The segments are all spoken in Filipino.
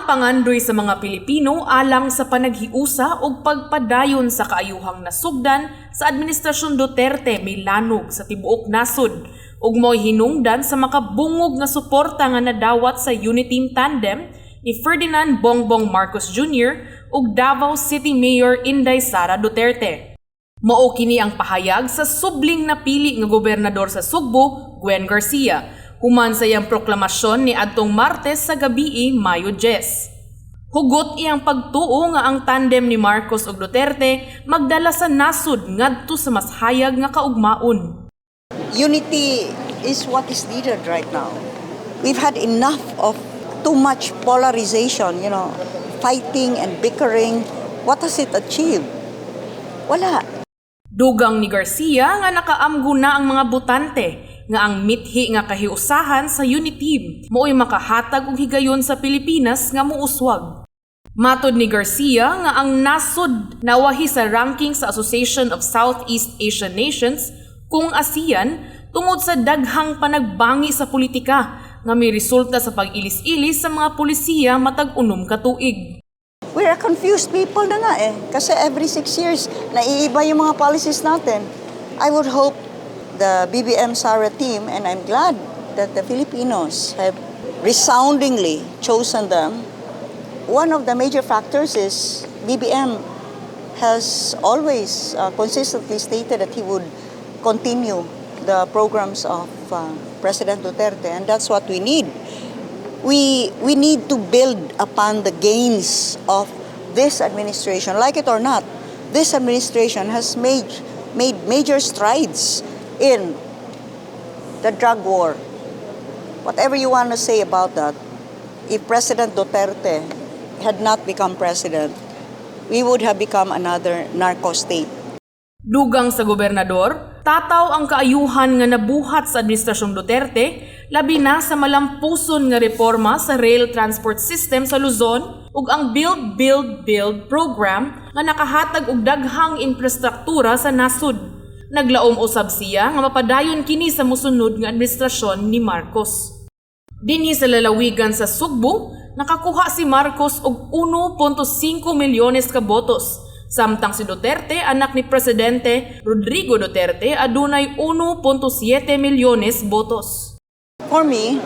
pangandoy sa mga Pilipino alang sa panaghiusa o pagpadayon sa kaayuhang nasugdan sa Administrasyon Duterte may lanog sa tibuok nasod ug mo'y hinungdan sa makabungog nga suporta nga nadawat sa Uniteam tandem ni Ferdinand Bongbong Marcos Jr. ug Davao City Mayor Sara Duterte. Mao kini ang pahayag sa subling napili nga gobernador sa Sugbo, Gwen Garcia, human sa iyang proklamasyon ni adtong Martes sa gabii, Mayo 10. Hugot iyang pagtuo nga ang tandem ni Marcos ug Duterte magdala sa nasod ngadto sa mas hayag nga kaugmaon. Unity is what is needed right now. We've had enough of too much polarization, fighting and bickering. What has it achieved? Wala. Dugang ni Garcia nga nakaamgo na ang mga botante nga ang mithi nga kahiusahan sa Uniteam mo'y makahatag og higayon sa Pilipinas nga muuswag. Matod ni Garcia nga ang nasod nawahi sa ranking sa Association of Southeast Asian Nations kung ASEAN tungod sa daghang panagbangi sa politika nga may resulta sa pag-ilis-ilis sa mga pulisiya matag unom ka tuig. We're a confused people na nga kasi every 6 years naiiba yung mga policies natin. I would hope the BBM-Sara team, and I'm glad that the Filipinos have resoundingly chosen them. One of the major factors is BBM has always consistently stated that he would continue the programs of President Duterte, and that's what we need. We need to build upon the gains of this administration. Like it or not, this administration has made major strides in the drug war. Whatever you want to say about that, if President Duterte had not become president, we would have become another narco state. Dugang sa gobernador, tataw ang kaayuhan nga nabuhat sa Administrasyong Duterte, labi na sa malampuson nga reforma sa rail transport system sa Luzon ug ang Build, Build, Build program nga nakahatag og daghang infrastruktura sa nasod. Naglaom usab siya nga mapadayon kini sa mosunod nga administrasyon ni Marcos. Dinhi sa lalawigan sa Sugbo, nakakuha si Marcos og 1.5 milyones ka botos. Samtang si Duterte, anak ni Presidente Rodrigo Duterte, adunay 1.7 milyones botos. For me,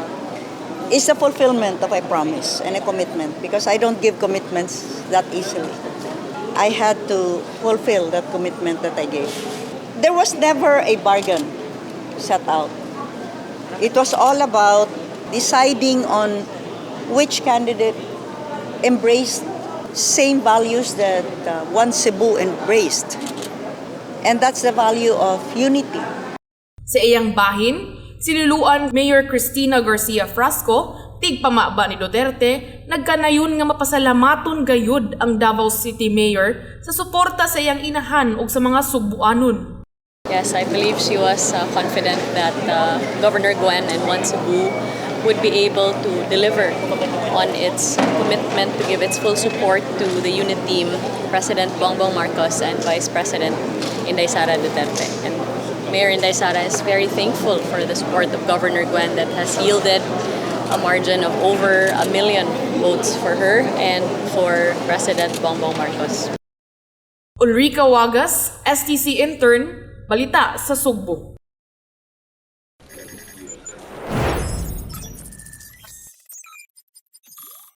it's the fulfillment of a promise and a commitment because I don't give commitments that easily. I had to fulfill that commitment that I gave. There was never a bargain set out. It was all about deciding on which candidate embraced same values that one Cebu embraced. And that's the value of unity. Sa iyang bahin, sinuluan Mayor Cristina Garcia Frasco, tigpamaba ni Duterte, nagkanayon nga mapasalamaton gayud ang Davao City Mayor sa suporta sa iyang inahan ug sa mga Sugbuanon. Yes, I believe she was confident that Governor Gwen and One Cebu would be able to deliver on its commitment to give its full support to the Uniteam, President Bongbong Marcos and Vice President Sara Duterte. And Mayor Sara is very thankful for the support of Governor Gwen that has yielded a margin of over 1 million votes for her and for President Bongbong Marcos. Ulrika Wagas, STC Intern, Balita sa Sugbo.